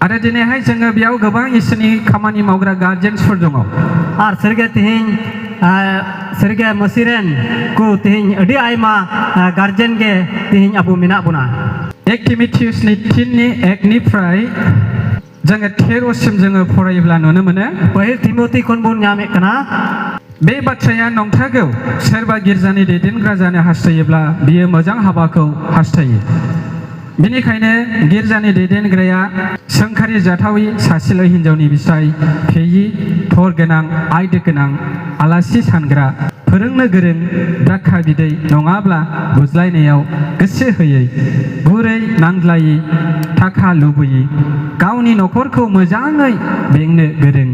आरो दिनैहाय जोङो बेयाव गोबां इसोरनि खामानि मावग्रा गार्जेन्सफोर दङ आर सरगे तिहिं सरगे मसिरेन को तिहिं अडी आयमा गार्जेन गे तिहिं आबो मेना बुना 1 तिमोथियासनि 3:1निफ्राय जोङो 13सिम जोङो फरायोब्ला नुनो मोनो पहिल तिमोथी खन बुन ᱧᱟᱢᱮ कना बे बाथ्राया नंथारगौ सोरबा गिर्जानि दैदेनग्रा जानो हास्थायोब्ला बियो मोजां हाबाखौ हास्थायो बेनिखायनो गिर्जानि दैदेनग्राया सोंखारि जाथावै सासेल' हिनजावनि बिसाय फेयि थर गोनां आयदो गोनां आलासि सानग्रा फोरोंनो गोरों द्राक्षा बिदै नङाब्ला बुज्लायनायाव गोसो होयै गुरै नांज्लायै थाखा लुबैयै गावनि न'खरखौ मोजाङै बेंनो गोरों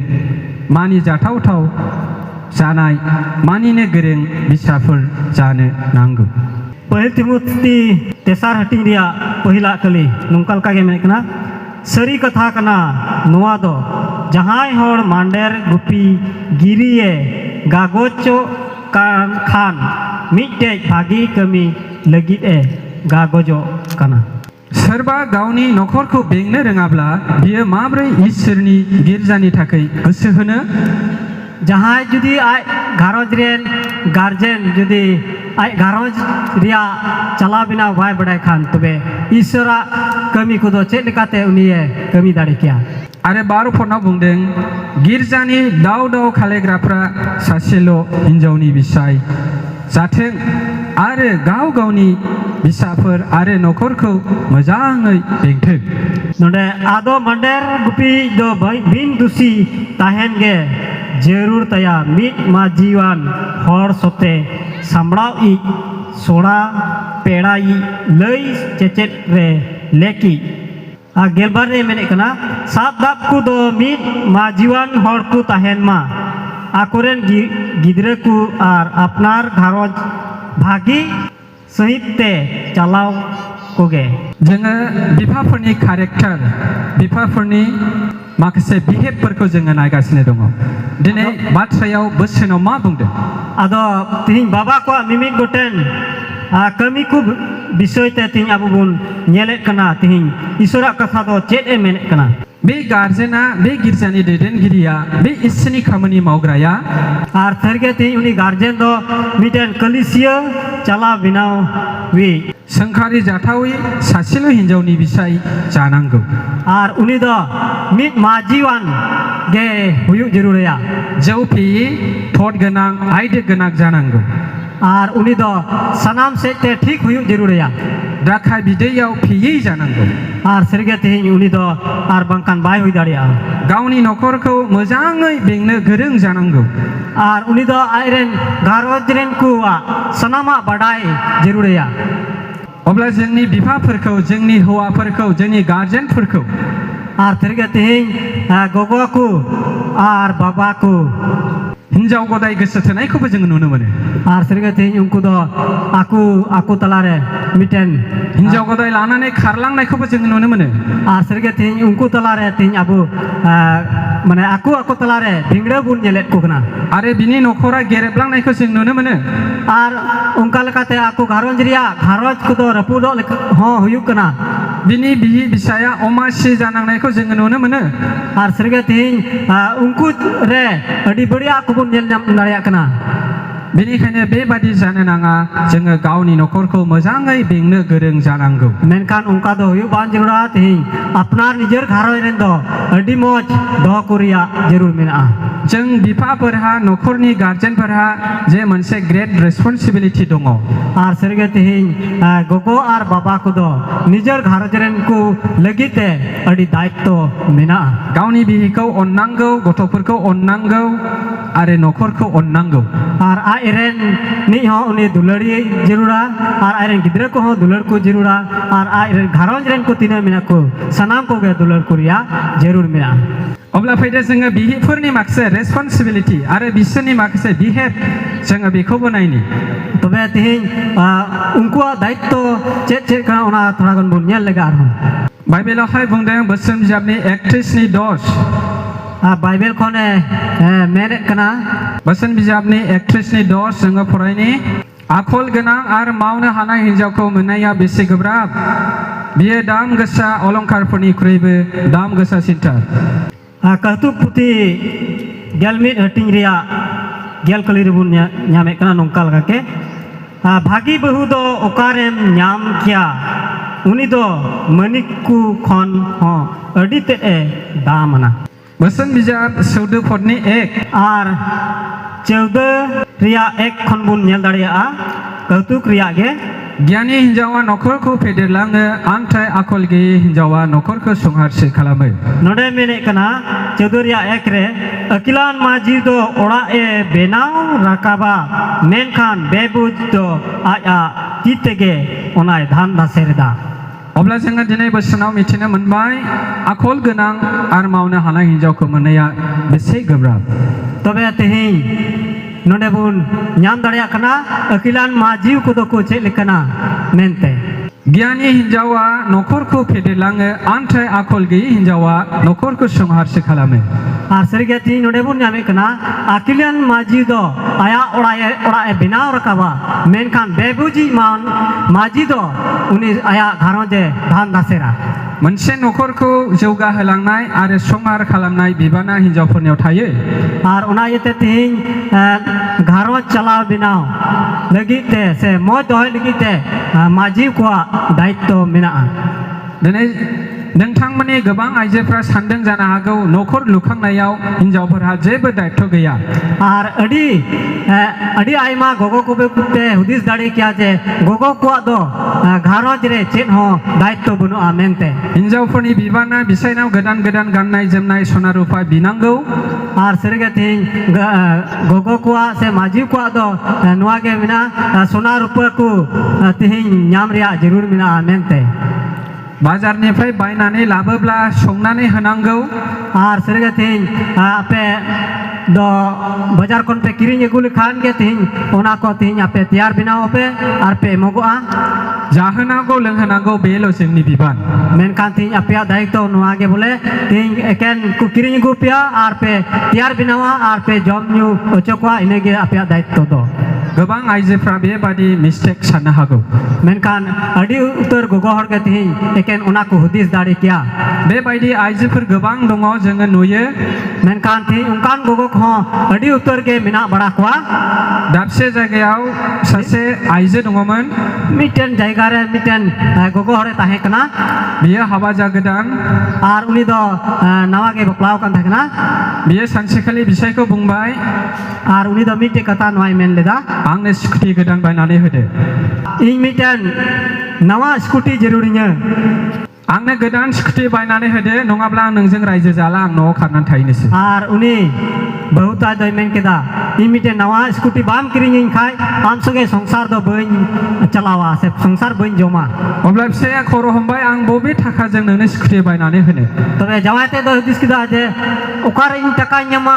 मानिजाथावथाव जानाय मानिनो गोरों बिसाफोर जानो नांगौ पहिल तिमोथी तेसार हटिंग रिया पहिला कली नोंकाल का गे मेने कना सरी कथा कना नोवा दो जहाय होड़ मांडेर गुपी गिरिये गागोचो खान मिटे भागी कमी लगित गागोजो कना सोरबा गावनि न'खरखौ बेंनो रोङाब्ला बियो माब्रै इसोरनि गिर्जानि थाखाय गोसो होनो जहाय जुदी आय घारोज रेन गार्जेन जुदी आय घारोज रिया चला बिना वाय बड़ाय खान तबे ईश्वरा कमी को दो चेक लेकाते उनिये कमी दाड़ी किया आरो 12 फनाव बुंदों गिर्जानि दाव दाव खालायग्राफ्रा सासेल' हिनजावनि बिसाय जाथों आरो गाव गावनि बिसाफोर आरो न'खरखौ मोजाङै बेंथों नोंडे आदो मंडेर गुपी दो बिन दुसी ताहेन गे जरूर तया मिट मा जीवन हर सोते सामड़ाव ई सोड़ा पेड़ाई लई चेचेट रे लेकी आ गेलबार रे मेने कना सात दाब को दो मिट मा जीवन हर को ताहेन मा आकोरेन गिद्रे को आर अपनार घारोज भागी सहित ते चलाव कोगे जोङो बिफाफोरनि कारेक्टार बिफाफोरनि माखासे बिहेभफोरखौ जोङो नायगासिनो दङ दिनै बाथ्रायाव बोसोनाव मा बुंदों आदो तिहिं बाबा को मिमिट गोटेन कमी को विषय ते तिहिं आबो बुन नेले कना तिहिं ईश्वरा कथा दो चेत ए मेने कना बे गार्जेना बे गिर्जानि दैदेनगिरिया बे इसोरनि खामानि मावग्राया आर थरगे तिहिं उनी गार्जेन दो मिटेन कलिसिया चला बिनाव वी सोंखारि जाथावै सासेल' हिनजावनि बिसाय जानांगौ आर उनी दो मिट माजीवान गे हुयु जरूरया जौ फेयि थट गोनां आयदो गोनां जानांगौ आर उनी दो सनाम सेते ठीक हुयु जरूरया द्राक्षा बिदैयाव फेयै जानांगौ आर सरगे तिहिं उनी दो आर बांकान बाय हुय दाड़िया गावनि न'खरखौ मोजाङै बेंनो गोरों जानांगौ आर उनी दो आयरेन घारोज रेन कुआ सनामा बाडाय जरूरया अब्ला जोंनि बिफाफोरखौ जोंनि हौवाफोरखौ जोंनि गार्जेनफोरखौ आर थरगे तिहिं गगो को आर बाबा को हिनजाव गदाय गोसो थोनायखौबो जों नुनो मोनो आर सरगे तिहिं उनको दो आकु तलारे मिटेन हिनजाव गदाय लानानै खारलांनायखौबो जों नुनो मोनो आर सरगे तिहिं उनको तलारे तिहिं आबो माने आकु तलारे भिंगड़े बुन नेलेत को कना आरो बिनि न'खरा गेरेबलांनायखौ जों नुनो मोनो आर उनका लेकाते आकु घारोज रिया घारोज को दो रपुदो हो हुयु कना बिनि बिहि बिसाया अमासि जानांनायखौ जों नुनो मोनो आर सरगे तिहिं उनको रे अडी बढ़िया को बुन नेल नाम दाड़िया कना बेनिखायनो बेबादि जानो नाङा जोङो गावनि न'खरखौ मोजाङै बेंनो गोरों जानांगौ मेनखान उनका दो हुयु बान जरूरा तिहिं अपनार निजेर घारोज रेन दो अडी मोज दो कुरिया जरूर मेना जों बिफाफोरहा न'खरनि गार्जेनफोरहा जे मोनसे ग्रेट रेसपन्सिबिलिटि दङ आर सरगे तिहिं गगो आर बाबा को दो निजेर घारोज रेन को लगिते अडी दायित्व मेना गावनि बिहिखौ अननांगौ गथ'फोरखौ अननांगौ आरो न'खरखौ अननांगौ आर आयरेन नि हो उनी दुलड़ी जरूरा आर आयरेन गिद्रे को हो दुलड़ को जरूरा आर आयरेन घारोज रेन को तिना मेना को सनाम को गे दुलड़ को रिया जरूर मेना अब्ला फैदो जोङो बिहिफोरनि माखासे रेसपन्सिबिलिटि आरो बिसोरनि माखासे बिहेभ जोङो बेखौबो नायनि तबे तिहिं उनकुआ दायित्व चेक चेक कना ओना थोड़ा गन बुन नेल लेगा आरो बाइबेलावहाय बुंदों बोसोन बिजाबनि 31:10 बाइबेल खने मेने कना बोसोन बिजाबनि 31:10 जोङो फरायनि आखल गोनां आरो मावनो हानाय हिनजावखौ मोननाया बेसे गोब्राब बियो दाम गोसा अलंकारफोरनिख्रुइबो दाम गोसासिनथार कहतु पुथि गेलमिद हटिंग रिया गेल कली रिबुन ᱧᱟᱢᱮ ᱠᱟᱱᱟ ᱱᱚᱝᱠᱟ ᱞᱮᱠᱟᱜᱮ भागी बहु दो ओकारेम ᱧᱟᱢ किया उनी दो मनिकु खन हो अडी ते दामना बोसोन बिजाब 14 1 आर 14 रिया 1 खन बुन नेल दाड़िया कहतुक रिया गे गियानी हिंजावा नखरखौ फेदेरलाङो आमथाय आखल गैयै हिंजावा नखरखौ संहारसो खालामो नोडे मेने कना 14 रिया 1 रे अकिलान माजी दो ओड़ा ए बेनाव राकाबा मेनखान बेबुज दो आया तितेगे ओनाय धान दासेरदा अब्ला जोङो दिनै बोसोनाव मिथिनो मोनबाय आखल गोनां आरो मावनो हानाय हिंजावखौ मोननाया बेसे गोब्राब तबे तेहिं नोडे बुन ᱧᱟᱢ दाड़िया कना अकिलान माजी को को चेक लेकना मेनते गियानी हिंजावा नखरखौ फेदेरलाङो आमथाय आखल गैयै हिंजावा नखरखौ संहारसो खालामो आर सरिगे ती नोडे बुन ᱧᱟᱢᱮ कना अकिलान माजी दो आया ओड़ा ए बिनाव रकाबा मेनखान बेबुजी मान माजी दो उनी आया घारोजे धान दासेरा मोनसे नखरखौ जौगाहोलांनाय आरो संहार खालामनाय बिबाना हिंजावफोरनियाव थायो आर ओना येते तिहिं घारोज चलाव बिनाव लगिते से मौज दहय लगिते माजी को दायित्व मेनाआ दिनै नोंथांमोननि गोबां आइजोफोरा सानदों जानो हागौ नखर लुखांनायाव हिंजावफोरहा जेबो दायित्व गैया आर अडी आयमा गोगो कोबे कुते हुदिस दाड़ी किया जे गोगो को दो घारोज रे चेत हो दायित्व बनुआ मेनते हिंजावफोरनि बिबाना बिसायनाव गोदान गोदान गाननाय जोमनाय सना रुपा बिनांगौ आर सरिगे तिहिं गोगो को से माजी को दो नुआ गे मिना सोना रुपा को तिहिं ᱧᱟᱢ रिया जरूर मिना मेनते बाजारनिफ्राय बायनानै लाबोब्ला संनानै होनांगौ आर सरिगे तिहिं आपे दो बाजार कोन पे किरिंग एगु लेखान के तिहिं ओना को तिहिं आपे तैयार बिनाव पे आर पे मगुआ जाहोनांगौ लोंहोनांगौ बेल' जोंनि बिबान मेनखान तिहिं आपेया दायित्व नुआ गे बोले तिहिं एकेन को किरिंग एगु पेया आर पे तैयार बिनावा आर पे जम न्यू ओचोकवा इनेगे आपेया दायित्व दो गोबां आइजोफ्रा बेबादि मिस्टेक साननो हागौ मेनखान अडी उतर गोगो हर के तिहिं एकेन ओना को हुदिस दाड़ी किया बेबायदि आइजोफोर गोबां दङ जोङो नुयो मेनखान तिहिं उनकान गोगो को अडी उतर के मिना बड़ा कोआ दाबसे जायगायाव सासे आइजो दङमोन मिटेन जायगा रे मिटेन गोगो हरे ताहे कना बियो हाबा जागोदान आर उनी दो नवा के बपलाव कान थाकना बियो सानसेखालि बिसायखौ बुंबाय आर उनी दो मिटे कथा नवाय मेन लेदा आंनो स्कुटि गोदान बायनानै होदो इन मिटेन नवा स्कुटि जरूरिनो आंनो गोदान स्कुटि बायनानै होदो नङाब्ला आं नोंजों रायजो जाला आं न'आव खारनानै थाहैनोसै आर उनी बहुता दय मेन केदा इन मिटे नवा स्कुटि बाम किरिंग खाय आम संगे संसार दो बइन चलावा से संसार बइन जमा अब्ला फिसाया खर' हमबाय आं बबे थाखाजों नोंनो स्कुटि बायनानै होनो तबे जावायते दो हुदिस किदा जे ओकारे इन टाका ᱧᱟᱢᱟ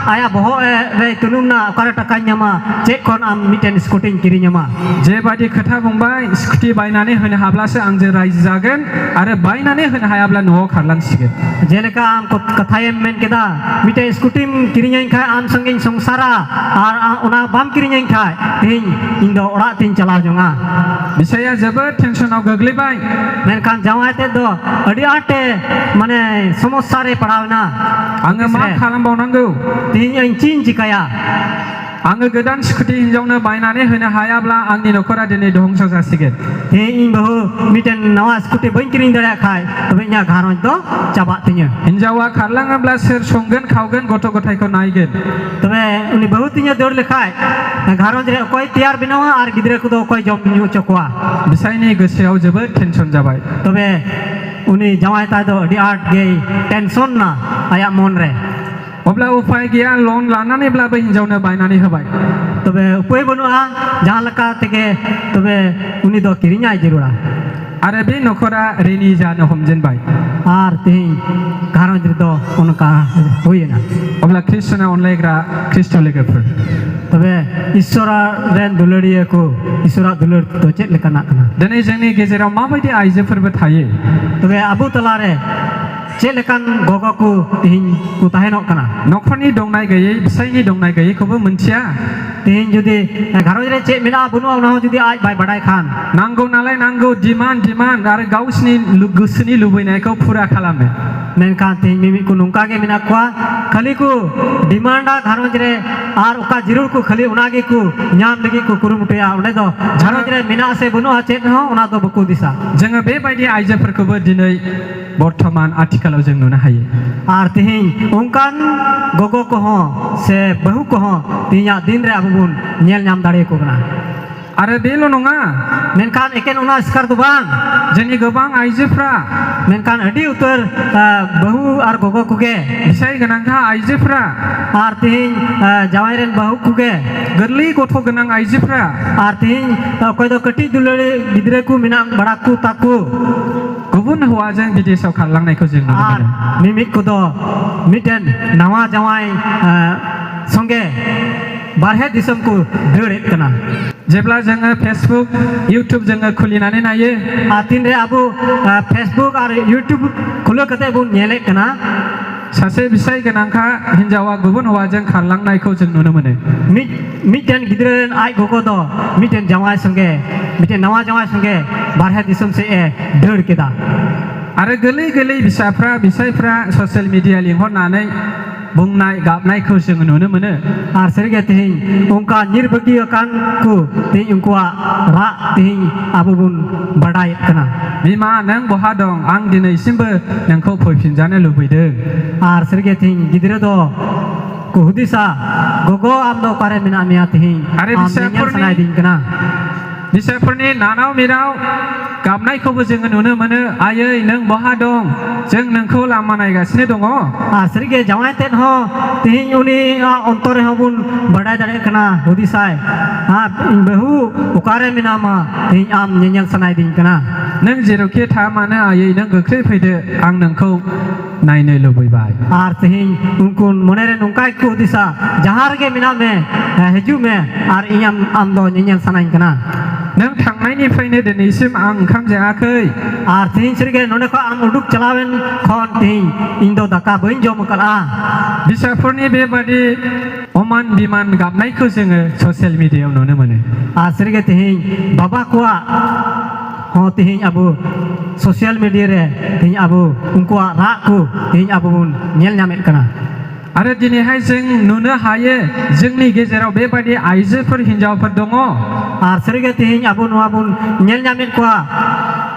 आया बहो रे तुनुमना ओकारे टाका ᱧᱟᱢᱟ चेक खन आम मिटेन स्कुटि किरिङमा जेबादि खोथा बुंबाय स्कुटि बायनानै होनो हाब्लासो आंजों रायजो जागोन आरो बायनानै होनो हायाब्ला न'आव खारलांसिगोन जेलेका आम कथायेम मेन केदा मिटे स्कुटि किरिङाइन खाय आम संगे संसारा आर ओना बाम किरिङाइन खाय तिहिं इन दो ओड़ा तिन चलाव जङा बिसाया जोबोद टेनसनाव गोग्लैबाय मेनखान जावायते दो अडी आटे माने समस्या रे पड़ावना आङो मा खालामबावनांगौ तिहिं आं चिन चिकाया आङो गोदान स्कुटि हिनजावनो बायनानै होनो हायाब्ला आंनि न'खरा दिनै धंस जासिगोन इन बहु मिटेन नवा स्कुटि बइन किरिङ दाड़िया खाय तबे इन्या घारोज दो चाबा तिnya हिनजावा खारलाङोब्ला सोर संगोन खावगोन गथ' गथायखौ नायगोन तबे उनी बहु तिnya दौड़ लेखाय घारोज रे अकय तैयार बिनावा आर गिद्रा को दो अकय जम न्यू चकवा बिसायनि गोसोआव जोबोद टेनसन जाबाय तबे उनी जावाय ता दो अडी आट गे टेंशन ना आया मन रे अब्ला उपाय गैया लन लानानैब्लाबो हिनजावनो बायनानै होबाय तबे उपाय बनुआ जहां लका तेगे तबे उनी दो किरिङाय जरूरा आरो बे न'खरा रेनि जानो हमजेनबाय आर तिहिं घारोज रे दो उनका होयना अब्ला ख्रिस्टना अनलायग्रा ख्रिस्ट लोगोफोर तबे ईश्वरा रेन दुलड़िया को ईश्वरा दुलड़ तो चेक लेकाना कना दिनै जोंनि गेजेराव माबायदि आइजोफोरबो थायो तबे आबु तलारे Celekan gogo ku tihin ku tahenok kana. न'खरनि दंनाय गैयै फिसायनि दंनाय गैयैखौबो मोनथिया Tihin judi gharoj re cek mena bunu ona judi aj bai badai khan. नांगौ नालाय नांगौ डिमान्ड आरो गावसिनि गोसोनि लुबैनायखौ फुरा खालामो Menkan tihin mimi ku nungka ge mena kuah khali ku dimanda gharoj re ar oka jirur ku khali unagi ku nyam lagi ku kurumutuya onde do gharoj re mena ase bunu cek ho ona do baku disa. जोङो बेबायदि आइजोफोरखौबो दिनै बर्थमान आथिखालाव जों नुनो हायो Ar tihin ungkan gogo ko ho se bahu ko ho tinya din re abun nyel nyam dare ko kana. आरो बेल' नङा Menkan eken ona skar do bang. जोंनि गोबां आइजोफ्रा Menkan adi utar bahu ar gogo kuge फिसाय गोनांखा आइजोफ्रा ar tihin jawai ren bahu kuge गोरलै गथ' गोनां आइजोफ्रा ar tihin okoi do kati dulare gidre ku minang badaku taku गुबुन हौवाजों बिदेशाव खारलांनायखौ जों नुनो ar मोनो mimik kudo miten nawa jawai songe barhe disam ku deuret kana. जेब्ला जोङो फेसबुक इउटुब जोङो खुलिनानै नायो Atin re abu Facebook ar YouTube kulo kate bun nyelek kana. सासे फिसाय गोनांखा हिन्जावा गुबुन हौवाजों खारलांनायखौ जों नुनो मोनो Miten gidre ren aj gogo do miten jawai songe miten nawa jawai songe barhe disam se deur keda. आरो गोरलै गोरलै फिसायफ्रा ससियेल मिडिया लिंहरनानै बुंनाय गाबनायखौ जों नुनो मोनो Ar serge tihin ungka nirbagi akan ku tihin ungkua ra tihin abu bun badai kana. बिमा नों बहा दं आं दिनैसिमबो नोंखौ फैफिनजानो लुबैदों Ar serge tihin gidre do ku hudisa gogo am do pare mina mia tihin Are am bisa nyal purni. sanai din kana. फिसाफोरनि नानाव मिराव गाबनायखौबो जोङो नुनो मोनो आयै नों बहा दं जों नोंखौ लामा नायगासिनो दङ Ar serge jawai ten ho tihin uni ontor ho bun badai dare kana hudisai ha bahu ukare mina ma tihin am nyal sanai din kana. नों जेरावखि था मानो आयै नों गोख्रै फैदो आं नोंखौ नायनो लुबैबाय Ar tihin unkun monere nungkai ku disa jahar ge mina me heju me ar inyam am do nyel sanai kana. नों थांनायनिफ्रायनो दिनैसिम आं ओंखाम जायाखै Ar tihin serge nonde ko am uduk chalawen khon tihin indo daka bain jom kala. फिसाफोरनि बेबादि अमान बिमान गाबनायखौ जोङो social मिडियायाव नुनो मोनो Ar serge tihin baba kuwa ho tihin abu sosial media re tihin abu unkua ra ku tihin abu bun nyel nyamet kana. आरो दिनैहाय जों नुनो हायो जोंनि गेजेराव बेबादि आइजोफोर हिन्जावफोर दङ Ar serge tihin abu noa bun nyel nyamet kuwa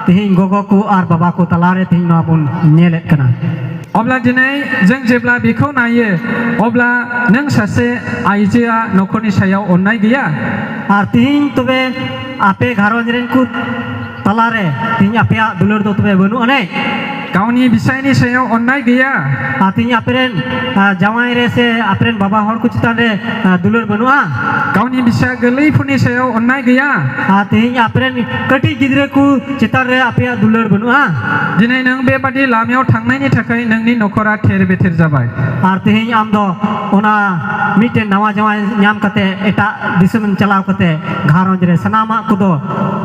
tihin gogo ku ar baba ku talare tihin noa bun nyelet kana. अब्ला दिनै जों जेब्ला बेखौ नायो अब्ला नों सासे आइजोआ न'खरनि सायाव अननाय गैया Ar tihin tobe ape gharoj ren ku talare tihin apea dulur do tobe banu ane. गावनि बिसायनि सायाव अननाय गैया Tihin aperen jawai re se aperen baba hor ku chitan re dulur banu a. गावनि बिसा गोरलैफोरनि सायाव अननाय गैया Tihin aperen kati gidre ku chitan re apea dulur banu a. दिनै नों बेबादि लामायाव थांनायनि थाखाय नोंनि न'खरा थेर बेथेर जाबाय Ar tihin am do ona miten nawa jawai nyam kate eta disam chalaw kate gharoj re sanama ku do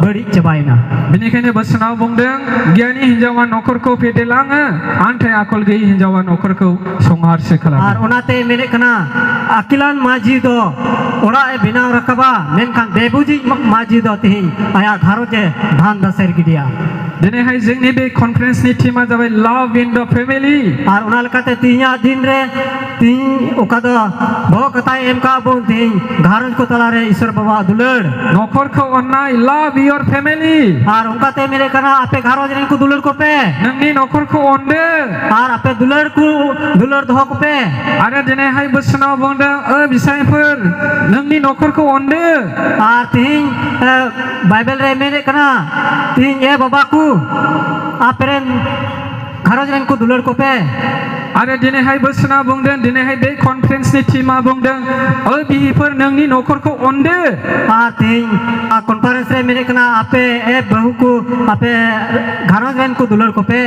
bari chabaina. बेनिखायनो बोसोनाव बुंदों गियानि हिन्जावा न'खरखौ फेदेरलाङो आन्थाय आखल गैयै हिन्जावा न'खरखौ संहारसो Ar खालामो onate mene kana akilan maji do ora e binaw rakaba menkan debuji maji do tihin aya gharoje dhan daser gidia. दिनैहाय जोंनि बे कनफारेन्सनि टीमा जाबाय लाभ in the family Ar ona lekate tinya din re tin oka do bo katai em ka bun tihin gharoj ko talare iswar baba dulur. न'खरखौ अननाय लाभ your family Ar ongkate mene kana ape gharoj ren ku dulur ko pe. नोंनि न'खरखौ अनदो Ar ape dulur doho ko pe. आरो दिनैहाय बोसोनाव बुंदों बिसायफोर नोंनि न'खरखौ अनदो Ar tihin Bible re mene kana tihin e baba ku aperen gharoj ren ku dulur ko pe. आरो दिनैहाय बोसोना बुंदों दिनैहाय बे कनफारेन्सनि टीमा बुंदों बिहिफोर नोंनि न'खरखौ अनदो Tihin conference re mene kana ape e bahu ku ape gharoj ren ku dulur ko pe.